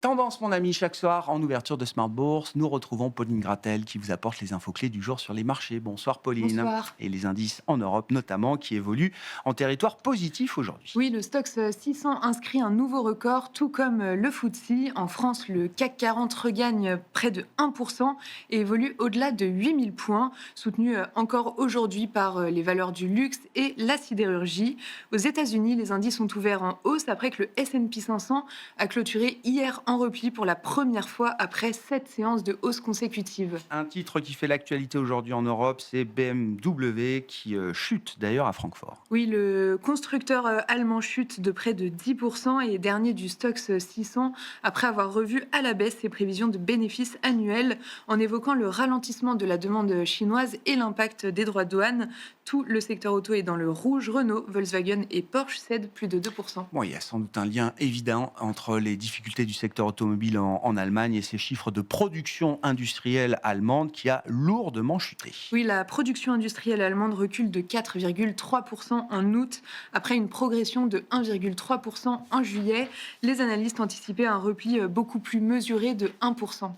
Tendance, mon ami, chaque soir, en ouverture de Smart Bourse, nous retrouvons Pauline Gratel qui vous apporte les infos clés du jour sur les marchés. Bonsoir Pauline. Bonsoir. Et les indices en Europe notamment qui évoluent en territoire positif aujourd'hui. Oui, le Stoxx 600 inscrit un nouveau record, tout comme le FTSE. En France, le CAC 40 regagne près de 1% et évolue au-delà de 8000 points, soutenu encore aujourd'hui par les valeurs du luxe et la sidérurgie. Aux États-Unis, les indices sont ouverts en hausse après que le S&P 500 a clôturé hier en repli pour la première fois après 7 séances de hausse consécutives. Un titre qui fait l'actualité aujourd'hui en Europe, c'est BMW qui chute d'ailleurs à Francfort. Oui, le constructeur allemand chute de près de 10% et est dernier du Stoxx 600 après avoir revu à la baisse ses prévisions de bénéfices annuels en évoquant le ralentissement de la demande chinoise et l'impact des droits de douane. Tout le secteur auto est dans le rouge. Renault, Volkswagen et Porsche cèdent plus de 2%. Bon, il y a sans doute un lien évident entre les difficultés du secteur automobile en Allemagne et ces chiffres de production industrielle allemande qui a lourdement chuté. Oui, la production industrielle allemande recule de 4,3% en août, après une progression de 1,3% en juillet. Les analystes anticipaient un repli beaucoup plus mesuré de 1%.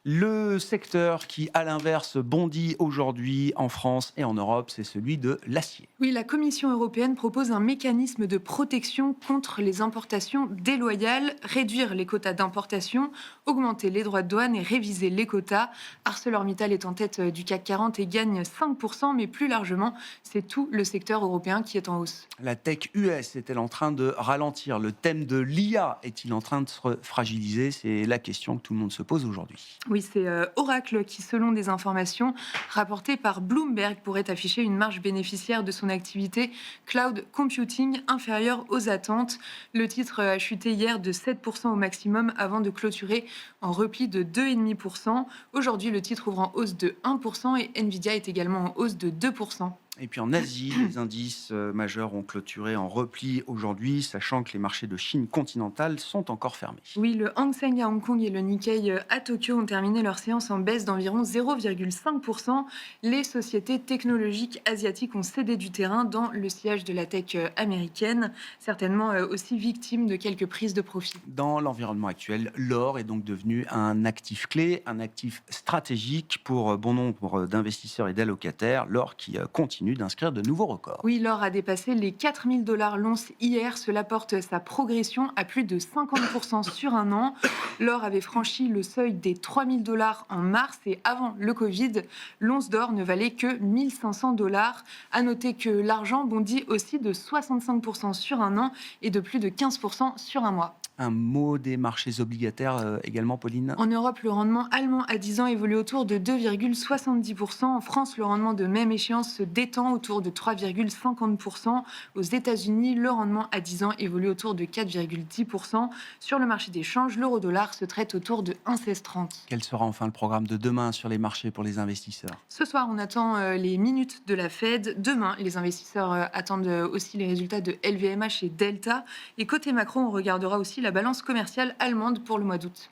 Le secteur qui, à l'inverse, bondit aujourd'hui en France et en Europe, c'est celui de l'acier. Oui, la Commission européenne propose un mécanisme de protection contre les importations déloyales, réduire les quotas d'importation, augmenter les droits de douane et réviser les quotas. ArcelorMittal est en tête du CAC 40 et gagne 5%, mais plus largement, c'est tout le secteur européen qui est en hausse. La tech US est-elle en train de ralentir? Le thème de l'IA est-il en train de se fragiliser? C'est la question que tout le monde se pose aujourd'hui. Oui, c'est Oracle qui, selon des informations rapportées par Bloomberg, pourrait afficher une marge bénéficiaire de son activité cloud computing inférieure aux attentes. Le titre a chuté hier de 7% au maximum avant de clôturer en repli de 2,5%. Aujourd'hui, le titre ouvre en hausse de 1% et Nvidia est également en hausse de 2%. Et puis en Asie, les indices majeurs ont clôturé en repli aujourd'hui, sachant que les marchés de Chine continentale sont encore fermés. Oui, le Hang Seng à Hong Kong et le Nikkei à Tokyo ont terminé leur séance en baisse d'environ 0,5%. Les sociétés technologiques asiatiques ont cédé du terrain dans le sillage de la tech américaine, certainement aussi victime de quelques prises de profit. Dans l'environnement actuel, l'or est donc devenu un actif clé, un actif stratégique pour bon nombre d'investisseurs et d'allocataires. L'or qui continue d'inscrire de nouveaux records. Oui, l'or a dépassé les 4000 dollars l'once hier. Cela porte sa progression à plus de 50% sur un an. L'or avait franchi le seuil des 3000 dollars en mars et avant le Covid, l'once d'or ne valait que 1500 dollars. À noter que l'argent bondit aussi de 65% sur un an et de plus de 15% sur un mois. Un mot des marchés obligataires également, Pauline. En Europe, le rendement allemand à 10 ans évolue autour de 2,70%. En France, le rendement de même échéance se détend autour de 3,50%. Aux États-Unis, le rendement à 10 ans évolue autour de 4,10%. Sur le marché des changes, l'euro-dollar se traite autour de 1,1630. Quel sera enfin le programme de demain sur les marchés pour les investisseurs? Ce soir, on attend les minutes de la Fed. Demain, les investisseurs attendent aussi les résultats de LVMH et Delta. Et côté macro, on regardera aussi la balance commerciale allemande pour le mois d'août.